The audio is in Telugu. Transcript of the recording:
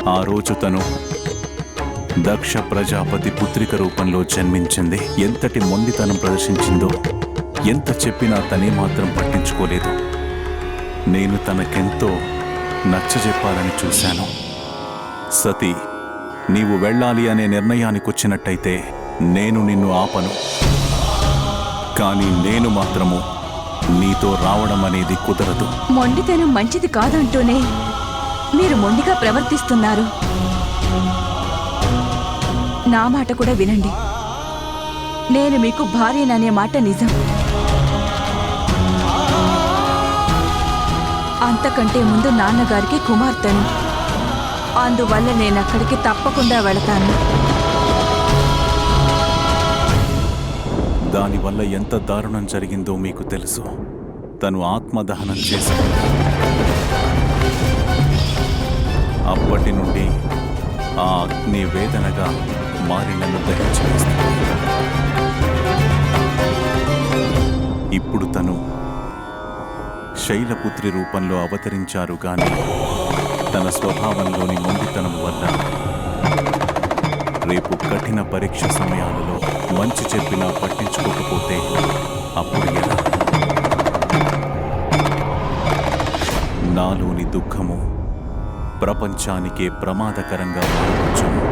ఆ రోజు తను దక్ష ప్రజాపతి పుత్రిక రూపంలో జన్మించింది. ఎంతటి మొండితనం ప్రదర్శించిందో, ఎంత చెప్పినా తనే మాత్రం పట్టించుకోలేదు. నేను తనకెంతో నచ్చజెప్పాలని చూశాను. సతీ, నీవు వెళ్ళాలి అనే నిర్ణయానికొచ్చినట్టయితే నేను నిన్ను ఆపను. కానీ నేను మాత్రము నీతో రావడం అనేది కుదరదు. మొండితనం మంచిది కాదంటూనే మీరు మొండిగా ప్రవర్తిస్తున్నారు. నా మాట కూడా వినండి. నేను మీకు భార్యననే మాట నిజం. అంతకంటే ముందు నాన్నగారికి కుమార్తెను. అందువల్ల నేనక్కడికి తప్పకుండా వెళతాను. దానివల్ల ఎంత దారుణం జరిగిందో మీకు తెలుసు. తను ఆత్మదహనం చేసింది. అప్పటి నుండి ఆ అగ్ని వేదనగా మారి నన్ను దహించివేస్తుంది. ఇప్పుడు తను శైలపుత్రి రూపంలో అవతరించారు గాని తన స్వభావంలోని మొండితనం వల్ల రేపు కఠిన పరీక్ష సమయాలలో మంచి చెప్పినా పట్టించుకోకపోతే అప్పుడు ఎలా? నాలోని దుఃఖము ప్రపంచానికే ప్రమాదకరంగా మారవచ్చు.